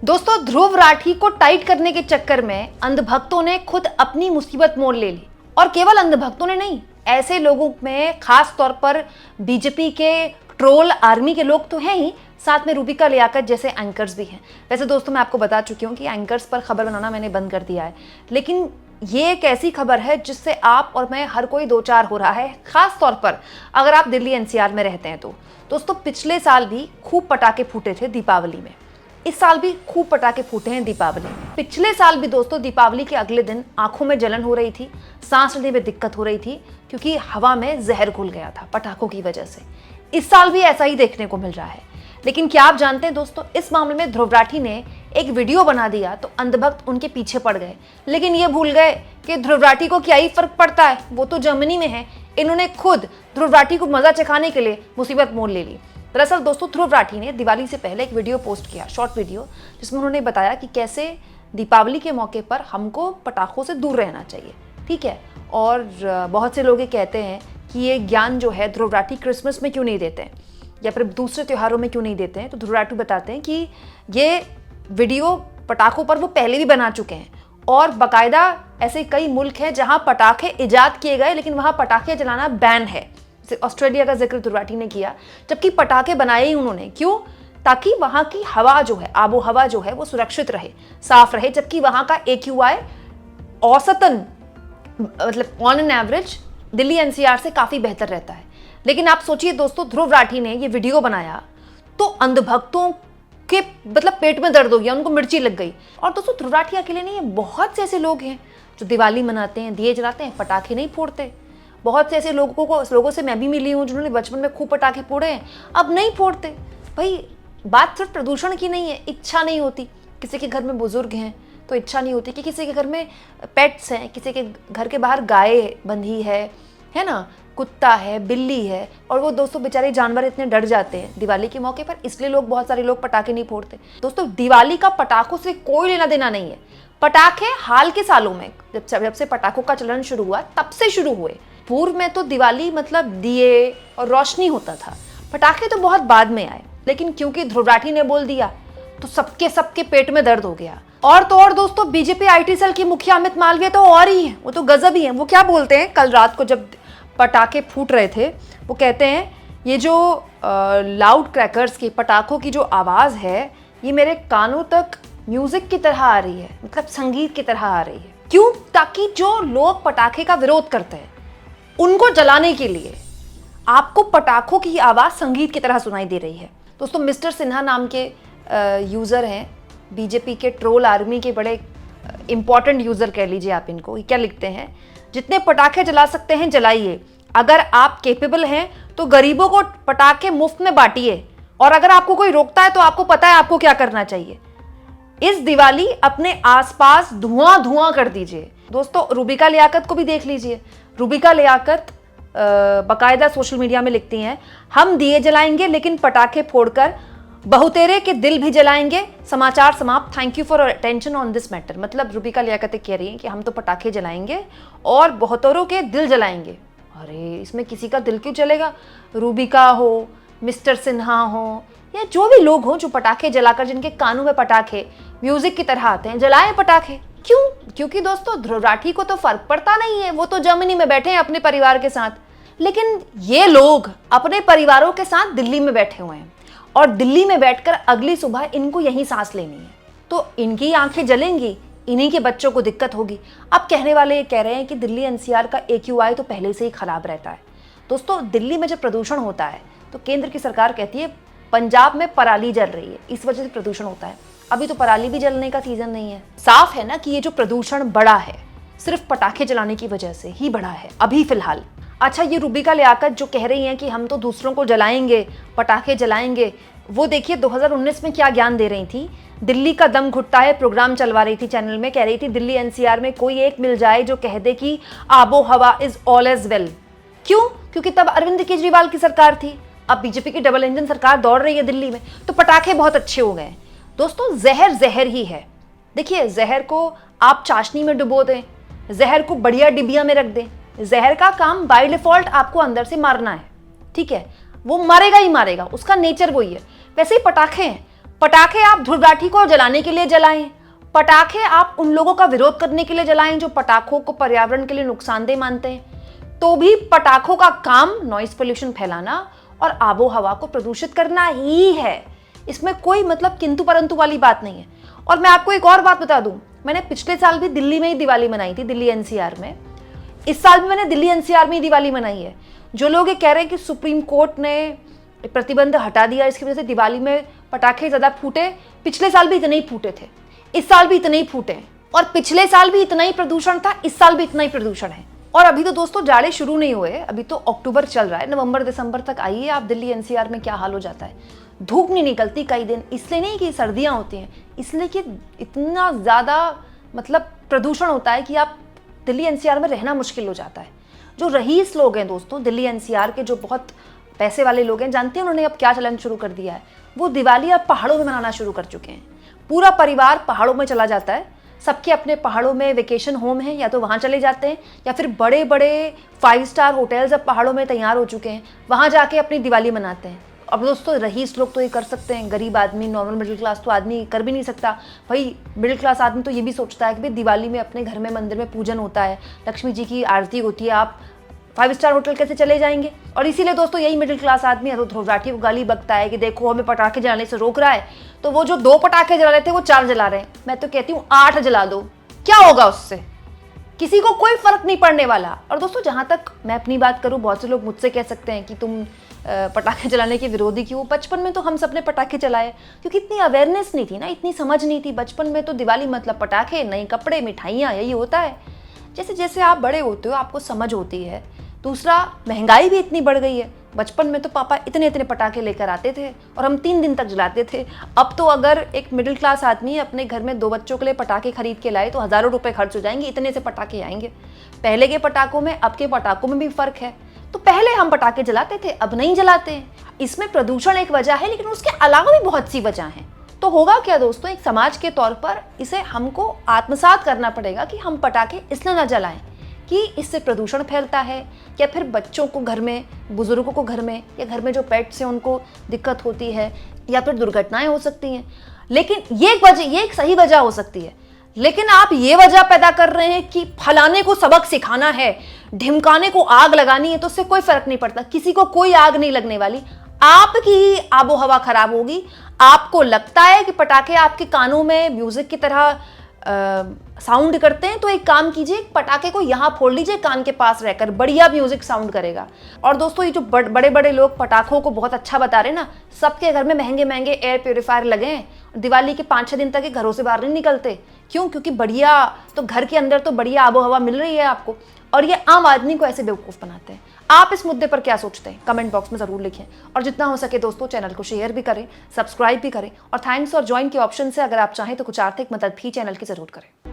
दोस्तों, ध्रुव राठी को टाइट करने के चक्कर में अंधभक्तों ने खुद अपनी मुसीबत मोल ले ली। और केवल अंधभक्तों ने नहीं, ऐसे लोगों में खास तौर पर बीजेपी के ट्रोल आर्मी के लोग तो हैं ही, साथ में रूबिका लियाकत जैसे एंकर्स भी हैं। वैसे दोस्तों, मैं आपको बता चुकी हूँ कि एंकर्स पर खबर बनाना मैंने बंद कर दिया है, लेकिन ये एक ऐसी खबर है जिससे आप और मैं हर कोई दो चार हो रहा है, खास तौर पर अगर आप दिल्ली एनसीआर में रहते हैं तो। दोस्तों, पिछले साल भी खूब पटाखे फूटे थे दीपावली में, इस साल भी खूब पटाखे फूटे हैं दीपावली में। पिछले साल भी दोस्तों दीपावली के अगले दिन आंखों में जलन हो रही थी, सांस लेने में दिक्कत हो रही थी, क्योंकि हवा में जहर घुल गया था पटाखों की वजह से। इस साल भी ऐसा ही देखने को मिल रहा है। लेकिन क्या आप जानते हैं दोस्तों, इस मामले में ध्रुव राठी ने एक वीडियो बना दिया तो अंधभक्त उनके पीछे पड़ गए, लेकिन ये भूल गए कि ध्रुव राठी को क्या ही फर्क पड़ता है, वो तो जर्मनी में है। इन्होंने खुद ध्रुव राठी को मजा चखाने के लिए मुसीबत मोल ले ली। दरअसल दोस्तों, ध्रुव राठी ने दिवाली से पहले एक वीडियो पोस्ट किया, शॉर्ट वीडियो, जिसमें उन्होंने बताया कि कैसे दीपावली के मौके पर हमको पटाखों से दूर रहना चाहिए, ठीक है। और बहुत से लोग ये कहते हैं कि ये ज्ञान जो है ध्रुव राठी क्रिसमस में क्यों नहीं देते हैं या फिर दूसरे त्योहारों में क्यों नहीं देते हैं। तो ध्रुव राठी बताते हैं कि ये वीडियो पटाखों पर वो पहले भी बना चुके हैं, और बाकायदा ऐसे कई मुल्क हैं जहाँ पटाखे इजाद किए गए लेकिन वहाँ पटाखे जलाना बैन है। ऑस्ट्रेलिया का जिक्र ध्रुव राठी ने किया, जबकि पटाखे बनाए ही उन्होंने क्यों? ताकि वहां की हवा जो है, आबो हवा जो है वो सुरक्षित रहे, साफ रहे, जबकि वहां का AQI औसतन मतलब on an average Delhi NCR से काफी बेहतर रहता है। लेकिन आप सोचिए दोस्तों, ध्रुव राठी ने ये वीडियो बनाया तो अंधभक्तों के मतलब पेट में दर्द हो गया, उनको मिर्ची लग गई। और दोस्तों, ध्रुव राठी अकेले नहीं है, बहुत से ऐसे लोग हैं जो दिवाली मनाते हैं, दिए जलाते हैं, पटाखे नहीं फोड़ते। बहुत से ऐसे लोगों से मैं भी मिली हूँ जिन्होंने बचपन में खूब पटाखे फोड़े हैं, अब नहीं फोड़ते। भाई, बात सिर्फ प्रदूषण की नहीं है, इच्छा नहीं होती। किसी के घर में बुजुर्ग हैं तो इच्छा नहीं होती, कि किसी के घर में पेट्स हैं, किसी के घर के बाहर गाय बंधी है ना, कुत्ता है, बिल्ली है, और वो दोस्तों बेचारे जानवर इतने डर जाते हैं दिवाली के मौके पर, इसलिए बहुत सारे लोग पटाखे नहीं फोड़ते। दोस्तों, दिवाली का पटाखों से कोई लेना देना नहीं है। पटाखे हाल के सालों में जब से पटाखों का चलन शुरू हुआ तब से शुरू हुए। पूर्व में तो दिवाली मतलब दिए और रोशनी होता था, पटाखे तो बहुत बाद में आए। लेकिन क्योंकि ध्रुव राठी ने बोल दिया तो सबके पेट में दर्द हो गया। और तो और दोस्तों, बीजेपी IT सेल की मुखिया अमित मालवीय तो और ही है, वो तो गजब ही है। वो क्या बोलते हैं, कल रात को जब पटाखे फूट रहे थे, वो कहते हैं ये जो लाउड क्रैकर्स की, पटाखों की जो आवाज़ है, ये मेरे कानों तक म्यूजिक की तरह आ रही है, मतलब संगीत की तरह आ रही है। क्यों? ताकि जो लोग पटाखे का विरोध करते हैं उनको जलाने के लिए आपको पटाखों की आवाज़ संगीत की तरह सुनाई दे रही है। दोस्तों, मिस्टर सिन्हा नाम के यूज़र हैं, बीजेपी के ट्रोल आर्मी के बड़े इंपॉर्टेंट यूज़र कह लीजिए आप इनको। क्या लिखते हैं? जितने पटाखे जला सकते हैं जलाइए, अगर आप केपेबल हैं तो गरीबों को पटाखे मुफ्त में बांटिए, और अगर आपको कोई रोकता है तो आपको पता है आपको क्या करना चाहिए। इस दिवाली अपने आसपास धुआं धुआं कर दीजिए। दोस्तों, रूबिका लियाकत को भी देख लीजिए। रूबिका लियाकत बाकायदा सोशल मीडिया में लिखती हैं, हम दिए जलाएंगे लेकिन पटाखे फोड़कर बहुतेरे के दिल भी जलाएंगे। समाचार समाप्त। Thank you for attention on this matter. मतलब रूबिका लियाकत कह रही हैं कि हम तो पटाखे जलाएंगे और बहुतों के दिल जलाएंगे। अरे, इसमें किसी का दिल क्यों जलेगा? रूबिका हो, मिस्टर सिन्हा हो, या जो भी लोग हों जो पटाखे जलाकर, जिनके कानों में पटाखे म्यूजिक की तरह आते हैं, जलाएं पटाखे। क्यों? क्योंकि दोस्तों, ध्रुव राठी को तो फर्क पड़ता नहीं है, वो तो जर्मनी में बैठे हैं अपने परिवार के साथ। लेकिन ये लोग अपने परिवारों के साथ दिल्ली में बैठे हुए हैं, और दिल्ली में बैठकर अगली सुबह इनको यही सांस लेनी है, तो इनकी आंखें जलेंगी, इन्हीं के बच्चों को दिक्कत होगी। अब कहने वाले ये कह रहे हैं कि दिल्ली एनसीआर का AQI तो पहले से ही खराब रहता है। दोस्तों, दिल्ली में जब प्रदूषण होता है तो केंद्र की सरकार कहती है पंजाब में पराली जल रही है, इस वजह से प्रदूषण होता है। अभी तो पराली भी जलने का सीजन नहीं है। साफ है ना कि ये जो प्रदूषण बढ़ा है सिर्फ पटाखे जलाने की वजह से ही बढ़ा है अभी फिलहाल। अच्छा, ये रूबिका लियाकत जो कह रही हैं कि हम तो दूसरों को जलाएंगे, पटाखे जलाएंगे, वो देखिए 2019 में क्या ज्ञान दे रही थी। दिल्ली का दम घुटता है प्रोग्राम चलवा रही थी चैनल में, कह रही थी दिल्ली एनसीआर में कोई एक मिल जाए जो कह दे कि आबो हवा इज ऑल एज वेल। क्यों? क्योंकि तब अरविंद केजरीवाल की सरकार थी, अब बीजेपी की डबल इंजन सरकार दौड़ रही है दिल्ली में, तो पटाखे बहुत अच्छे हो गए। दोस्तों, जहर जहर ही है। देखिए, जहर को आप चाशनी में डुबो दें, जहर को बढ़िया डिबिया में रख दें, जहर का काम बाय डिफॉल्ट आपको अंदर से मारना है, ठीक है, वो मारेगा ही मारेगा, उसका नेचर वही है। वैसे ही पटाखे हैं, पटाखे आप ध्रुव को जलाने के लिए जलाएं, पटाखे आप उन लोगों का विरोध करने के लिए जलाएं जो पटाखों को पर्यावरण के लिए नुकसानदेह मानते हैं, तो भी पटाखों का काम नॉइस पोल्यूशन फैलाना और आबो हवा को प्रदूषित करना ही है। इसमें कोई मतलब किंतु परंतु वाली बात नहीं है। और मैं आपको एक और बात बता दूं, मैंने पिछले साल भी दिल्ली में ही दिवाली मनाई थी, दिल्ली एनसीआर में। इस साल भी मैंने दिल्ली एनसीआर में ही दिवाली मनाई है। जो लोग ये कह रहे हैं कि सुप्रीम कोर्ट ने प्रतिबंध हटा दिया, इसकी वजह से दिवाली में पटाखे ज्यादा फूटे, पिछले साल भी इतने ही फूटे थे, इस साल भी इतने ही फूटे हैं। और पिछले साल भी इतना ही प्रदूषण था, इस साल भी इतना ही प्रदूषण है। और अभी तो दोस्तों जाड़े शुरू नहीं हुए, अभी तो अक्टूबर चल रहा है, नवंबर दिसंबर तक आइए आप दिल्ली एनसीआर में क्या हाल हो जाता है। धूप नहीं निकलती कई दिन, इसलिए नहीं कि सर्दियां होती हैं, इसलिए कि इतना ज़्यादा मतलब प्रदूषण होता है कि आप दिल्ली एनसीआर में रहना मुश्किल हो जाता है। जो रईस लोग हैं दोस्तों दिल्ली एनसीआर के, जो बहुत पैसे वाले लोग हैं, जानते हैं उन्होंने अब क्या चलन शुरू कर दिया है? वो दिवाली अब पहाड़ों में मनाना शुरू कर चुके हैं। पूरा परिवार पहाड़ों में चला जाता है, सबके अपने पहाड़ों में वेकेशन होम है, या तो वहाँ चले जाते हैं या फिर बड़े बड़े 5 स्टार होटल्स अब पहाड़ों में तैयार हो चुके हैं, वहाँ जाके अपनी दिवाली मनाते हैं। अब दोस्तों रईस लोग तो ये कर सकते हैं, गरीब आदमी, नॉर्मल मिडिल क्लास तो आदमी कर भी नहीं सकता। भाई मिडिल क्लास आदमी तो ये भी सोचता है कि भाई दिवाली में अपने घर में मंदिर में पूजन होता है, लक्ष्मी जी की आरती होती है, आप 5 स्टार होटल कैसे चले जाएंगे? और इसीलिए दोस्तों यही मिडिल क्लास आदमी है तो ध्रुव राठी को गाली बकता है कि देखो हमें पटाखे जलाने से रोक रहा है, तो वो जो 2 पटाखे जला रहे थे वो 4 जला रहे हैं। मैं तो कहती हूँ 8 जला दो, क्या होगा उससे? किसी को कोई फर्क नहीं पड़ने वाला। और दोस्तों जहाँ तक मैं अपनी बात करूँ, बहुत से लोग मुझसे कह सकते हैं कि तुम पटाखे जलाने के विरोधी क्यों? बचपन में तो हम सबने पटाखे जलाए, क्योंकि इतनी अवेयरनेस नहीं थी ना, इतनी समझ नहीं थी। बचपन में तो दिवाली मतलब पटाखे, नए कपड़े, मिठाइयाँ, यही होता है। जैसे जैसे आप बड़े होते हो आपको समझ होती है। दूसरा, महंगाई भी इतनी बढ़ गई है। बचपन में तो पापा इतने इतने पटाखे लेकर आते थे और हम 3 दिन तक जलाते थे। अब तो अगर एक मिडिल क्लास आदमी अपने घर में 2 बच्चों के लिए पटाखे खरीद के लाए तो हज़ारों रुपए खर्च हो जाएंगे, इतने से पटाखे आएंगे। पहले के पटाखों में अब के पटाखों में भी फर्क है। तो पहले हम पटाखे जलाते थे, अब नहीं जलाते हैं। इसमें प्रदूषण एक वजह है, लेकिन उसके अलावा भी बहुत सी वजह हैं। तो होगा क्या दोस्तों, एक समाज के तौर पर इसे हमको आत्मसात करना पड़ेगा कि हम पटाखे इसलिए ना जलाएं कि इससे प्रदूषण फैलता है, या फिर बच्चों को घर में, बुजुर्गों को घर में, या घर में जो पेट्स हैं उनको दिक्कत होती है, या फिर दुर्घटनाएं हो सकती हैं। लेकिन ये एक सही वजह हो सकती है। लेकिन आप ये वजह पैदा कर रहे हैं कि फलाने को सबक सिखाना है, ढिमकाने को आग लगानी है, तो उससे कोई फर्क नहीं पड़ता। किसी को कोई आग नहीं लगने वाली, आपकी ही आबो हवा खराब होगी। आपको लगता है कि पटाखे आपके कानों में म्यूजिक की तरह साउंड करते हैं, तो एक काम कीजिए, पटाखे को यहाँ फोड़ लीजिए कान के पास रहकर, बढ़िया म्यूजिक साउंड करेगा। और दोस्तों ये जो बड़े बड़े लोग पटाखों को बहुत अच्छा बता रहे हैं ना, सबके घर में महंगे महंगे एयर प्योरीफायर लगे हैं। दिवाली के 5-6 दिन तक घरों से बाहर नहीं निकलते। क्यों? क्योंकि बढ़िया, तो घर के अंदर तो बढ़िया आबो हवा मिल रही है आपको, और ये आम आदमी को ऐसे बेवकूफ़ बनाते हैं। आप इस मुद्दे पर क्या सोचते हैं? कमेंट बॉक्स में ज़रूर लिखें। और जितना हो सके दोस्तों चैनल को शेयर भी करें, सब्सक्राइब भी करें, और थैंक्स और ज्वाइन के ऑप्शन से अगर आप चाहें तो कुछ आर्थिक मदद भी चैनल की ज़रूर करें।